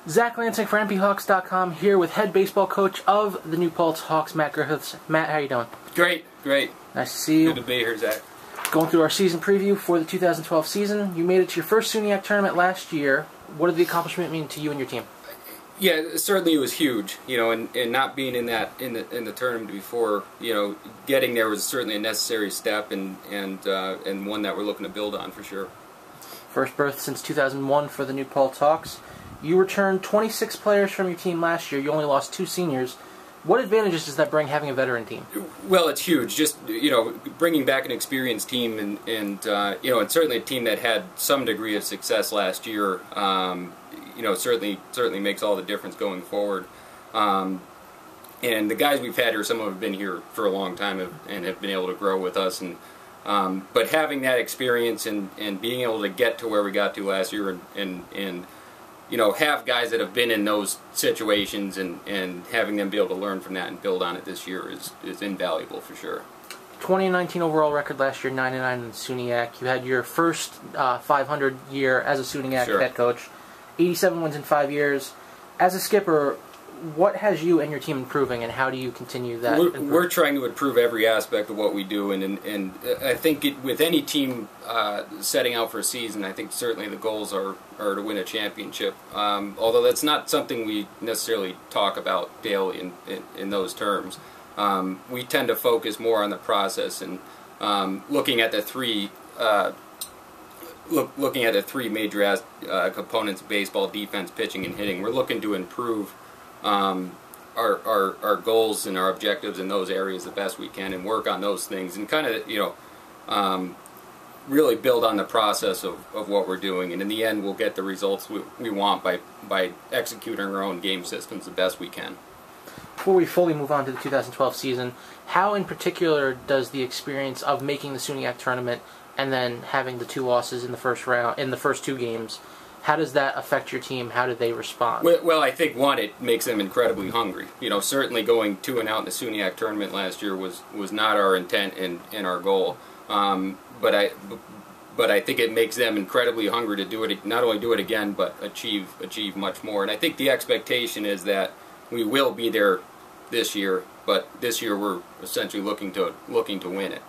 Zach Lansing for NPHawks.com here with head baseball coach of the New Paltz Hawks, Matt Griffiths. Matt, how you doing? Great. Nice to see you. Good to be here, Zach. Going through our season preview for the 2012 season. You made it to your first SUNYAC tournament last year. What did the accomplishment mean to you and your team? Yeah, certainly it was huge. And not being in the tournament before, getting there was certainly a necessary step and one that we're looking to build on for sure. First berth since 2001 for the New Paltz Hawks. You returned 26 players from your team last year. You only lost 2 seniors. What advantages does that bring, having a veteran team? Well, it's huge. Just bringing back an experienced team, and certainly a team that had some degree of success last year. Certainly makes all the difference going forward. And the guys we've had here, some of them have been here for a long time and have been able to grow with us. And but having that experience and being able to get to where we got to last year and have guys that have been in those situations and having them be able to learn from that and build on it this year is invaluable for sure. 2019 overall record last year, 9-9 in SUNYAC. You had your first 500 year as a SUNYAC head coach. 87 wins in 5 years. As a skipper, what has you and your team improving, and how do you continue that? We're trying to improve every aspect of what we do, and I think with any team setting out for a season, I think certainly the goals are to win a championship. Although that's not something we necessarily talk about daily in those terms. We tend to focus more on the process and looking at the three. Looking at the three major components of baseball: defense, pitching, and hitting. We're looking to improve our goals and our objectives in those areas the best we can, and work on those things, and kind of really build on the process of what we're doing. And in the end, we'll get the results we want by executing our own game systems the best we can. Before we fully move on to the 2012 season, how in particular does the experience of making the SUNYAC tournament and then having the 2 losses in the first round, in the first 2 games, how does that affect your team? How do they respond? Well, I think, one, it makes them incredibly hungry. Certainly going 2-0 in the SUNYAC tournament last year was not our intent and our goal. But I think it makes them incredibly hungry to do it, not only do it again, but achieve much more. And I think the expectation is that we will be there this year, but this year we're essentially looking to win it.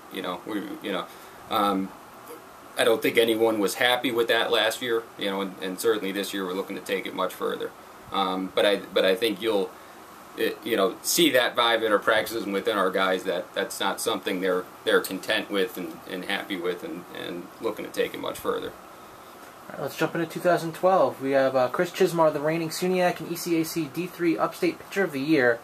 I don't think anyone was happy with that last year, and certainly this year we're looking to take it much further. But I think you'll see that vibe in our practices and within our guys that's not something they're content with and happy with and looking to take it much further. All right, let's jump into 2012. We have Chris Mastromatteo, the reigning SUNYAC and ECAC D3 Upstate Pitcher of the Year.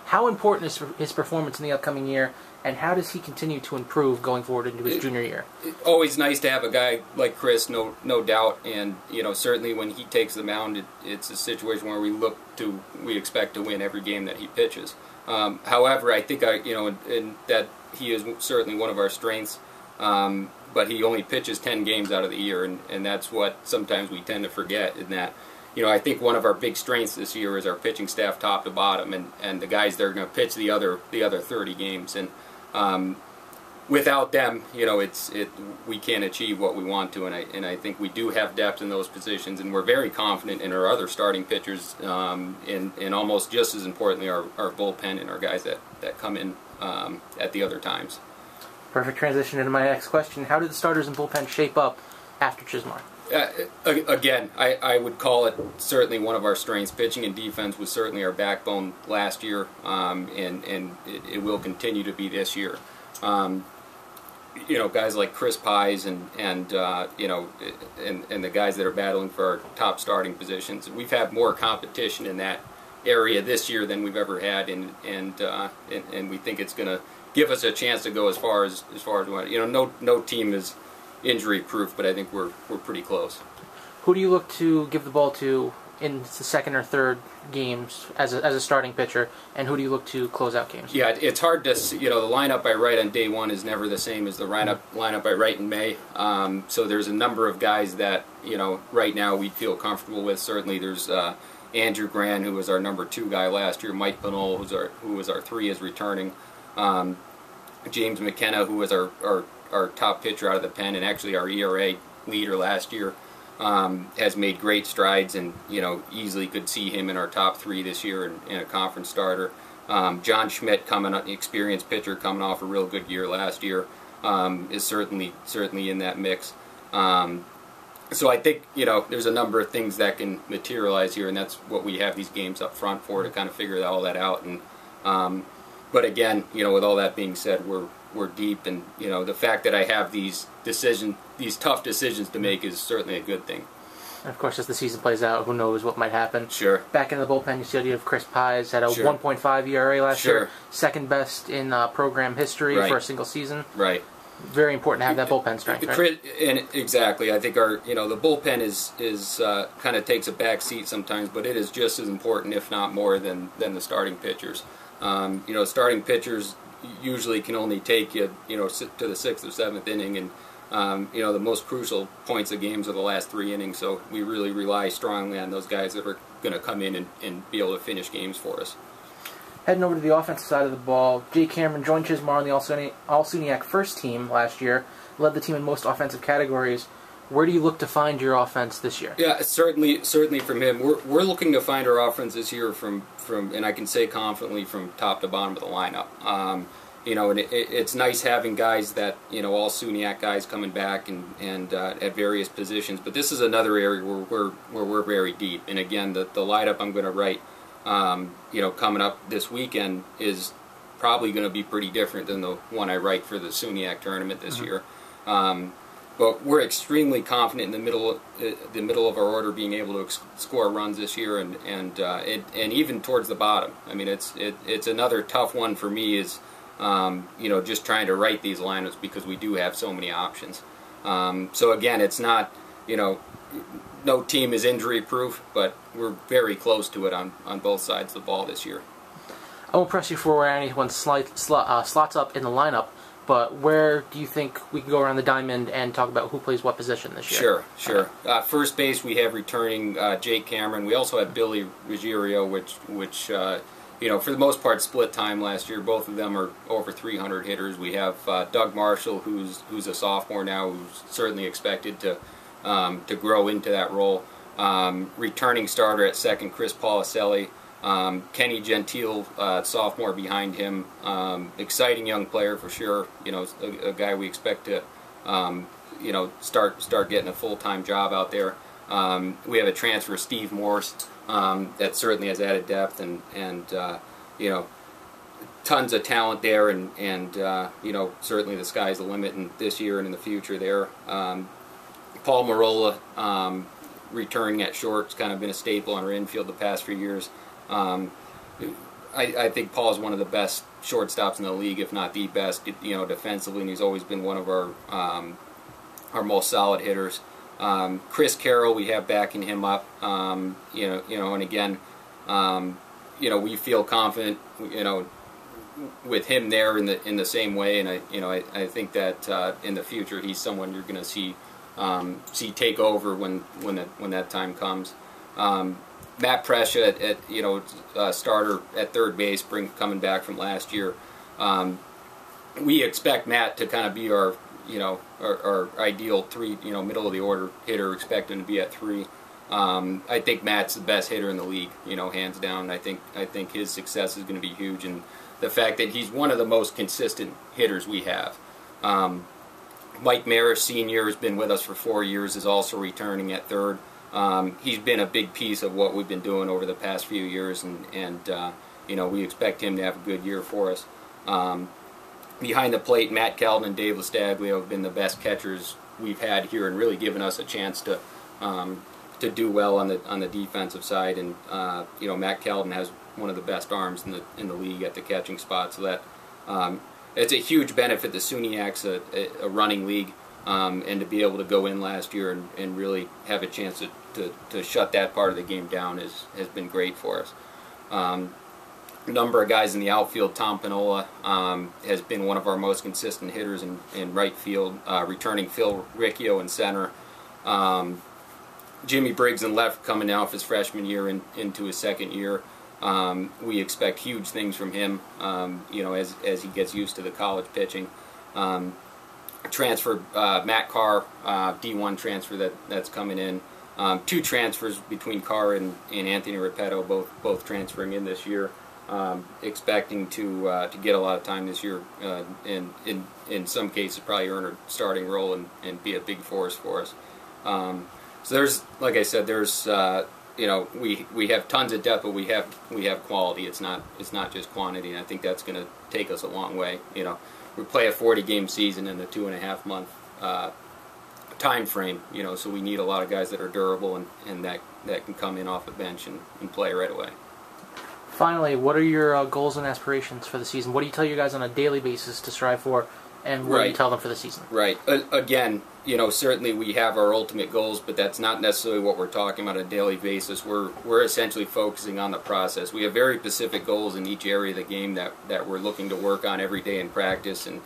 How important is his performance in the upcoming year, and how does he continue to improve going forward into his junior year? Always nice to have a guy like Chris, no doubt, and certainly when he takes the mound, it's a situation where we expect to win every game that he pitches. However, I think and that he is certainly one of our strengths, but he only pitches 10 games out of the year, and that's what sometimes we tend to forget. In that, I think one of our big strengths this year is our pitching staff, top to bottom, and the guys that are going to pitch the other 30 games. And without them, we can't achieve what we want to. And I think we do have depth in those positions, and we're very confident in our other starting pitchers, and almost just as importantly, our bullpen and our guys that come in at the other times. Perfect transition into my next question. How did the starters and bullpen shape up after Chismar? Again, I would call it certainly one of our strengths. Pitching and defense was certainly our backbone last year, and it will continue to be this year. Guys like Chris Pies and the guys that are battling for our top starting positions. We've had more competition in that area this year than we've ever had, and we think it's going to give us a chance to go as far as we want. No team is injury proof, but I think we're pretty close. Who do you look to give the ball to in the second or third games as a starting pitcher, and who do you look to close out games? Yeah, it's hard to the lineup I write on day one is never the same as the lineup I write in May. So there's a number of guys that right now we feel comfortable with. Certainly there's Andrew Gran, who was our number 2 guy last year. Mike Benol, who was our 3, is returning. James McKenna, who was our top pitcher out of the pen and actually our ERA leader last year. has made great strides, and easily could see him in our top 3 this year in a conference starter. John Schmidt, experienced pitcher, coming off a real good year last year, is certainly in that mix. So I think there's a number of things that can materialize here, and that's what we have these games up front for, to kind of figure all that out. And but again, with all that being said, we're deep, and the fact that I have these tough decisions to make is certainly a good thing. And of course, as the season plays out, who knows what might happen. Sure. Back in the bullpen, you said you have Chris Pais, had a 1.5 ERA last year, second best in program history for a single season. Right. Very important to have that bullpen strength, right? And exactly, I think our the bullpen is kind of takes a back seat sometimes, but it is just as important, if not more, than the starting pitchers. Starting pitchers usually can only take you to the 6th or 7th inning, and the most crucial points of games are the last 3 innings. So we really rely strongly on those guys that are going to come in and be able to finish games for us. Heading over to the offensive side of the ball, Jake Cameron joined Chismar on the All-SUNYAC first team last year, led the team in most offensive categories. Where do you look to find your offense this year? Yeah, certainly from him. We're looking to find our offense this year from and I can say confidently, from top to bottom of the lineup. And it's nice having guys that all SUNYAC guys coming back and at various positions. But this is another area where we're very deep. And again, the lineup I'm going to write, coming up this weekend is probably going to be pretty different than the one I write for the SUNYAC tournament this year. But we're extremely confident in the middle of our order being able to score runs this year, and even towards the bottom. I mean, it's another tough one for me, is just trying to write these lineups, because we do have so many options. So again, it's not no team is injury proof, but we're very close to it on both sides of the ball this year. I won't press you for where anyone slots up in the lineup, but where do you think we can go around the diamond and talk about who plays what position this year? Sure. First base, we have returning Jake Cameron. We also have Billy Ruggiero, which for the most part split time last year. Both of them are over 300 hitters. We have Doug Marshall, who's a sophomore now, who's certainly expected to grow into that role. Returning starter at second, Chris Policelli. Kenny Gentile, sophomore behind him. Exciting young player for sure. A guy we expect to, start getting a full-time job out there. We have a transfer, Steve Morse, that certainly has added depth and tons of talent there, and certainly the sky's the limit in this year and in the future there. Paul Marola, returning at short, has kind of been a staple on our infield the past few years. I think Paul's one of the best shortstops in the league, if not the best, defensively, and he's always been one of our most solid hitters. Chris Carroll, we have backing him up, and again, we feel confident, with him there in the same way, and I think that in the future he's someone you're going to see take over when that time comes. Matt Prescia at starter at third base, coming back from last year. We expect Matt to kind of be our ideal 3, middle of the order hitter, expect him to be at 3. I think Matt's the best hitter in the league, hands down. I think his success is going to be huge, and the fact that he's one of the most consistent hitters we have. Mike Marish, senior, has been with us for 4 years, is also returning at third. He's been a big piece of what we've been doing over the past few years, and we expect him to have a good year for us. Behind the plate, Matt Calvin and Dave Lastaglio have been the best catchers we've had here, and really given us a chance to do well on the defensive side. And Matt Calvin has one of the best arms in the league at the catching spot, so that it's a huge benefit. The SUNYAC's a running league. And to be able to go in last year and really have a chance to shut that part of the game down has been great for us. A number of guys in the outfield. Tom Pinola has been one of our most consistent hitters in right field, returning Phil Riccio in center. Jimmy Briggs in left, coming off his freshman year into his second year. We expect huge things from him, as he gets used to the college pitching. Transfer, Matt Carr, D1 transfer that's coming in. 2 transfers between Carr and Anthony Repetto, both transferring in this year. Expecting to get a lot of time this year, and in some cases probably earn a starting role and be a big force for us. So there's, like I said, there's we have tons of depth, but we have quality. It's not just quantity, and I think that's going to take us a long way. We play a 40-game season in the 2.5 month time frame. So we need a lot of guys that are durable and that can come in off the bench and play right away. Finally, what are your goals and aspirations for the season? What do you tell your guys on a daily basis to strive for, and what do you tell them for the season? Right. Again, certainly we have our ultimate goals, but that's not necessarily what we're talking about on a daily basis. We're essentially focusing on the process. We have very specific goals in each area of the game that we're looking to work on every day in practice, and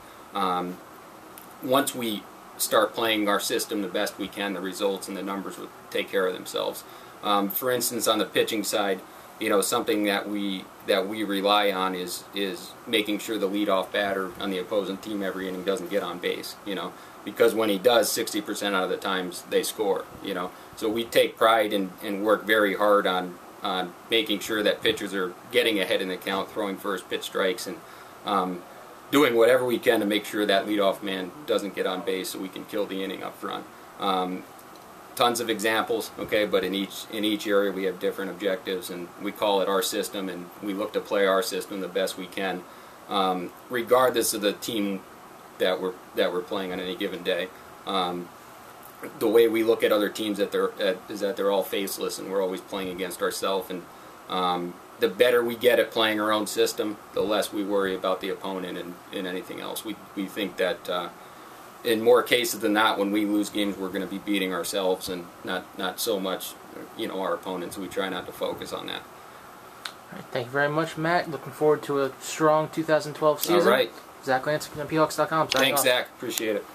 once we start playing our system the best we can, the results and the numbers will take care of themselves. For instance, on the pitching side, something that we rely on is making sure the leadoff batter on the opposing team every inning doesn't get on base. Because when he does, 60% out of the times they score. So we take pride and work very hard on making sure that pitchers are getting ahead in the count, throwing first pitch strikes, and doing whatever we can to make sure that leadoff man doesn't get on base so we can kill the inning up front. Tons of examples, okay, but in each area we have different objectives, and we call it our system, and we look to play our system the best we can, regardless of the team that we're playing on any given day. The way we look at other teams is that they're all faceless, and we're always playing against ourselves. And the better we get at playing our own system, the less we worry about the opponent and anything else. We think that. In more cases than not, when we lose games, we're going to be beating ourselves and not so much, our opponents. We try not to focus on that. All right, thank you very much, Matt. Looking forward to a strong 2012 season. All right. Zach Lance, PHawks.com. Thanks, Zach. Appreciate it.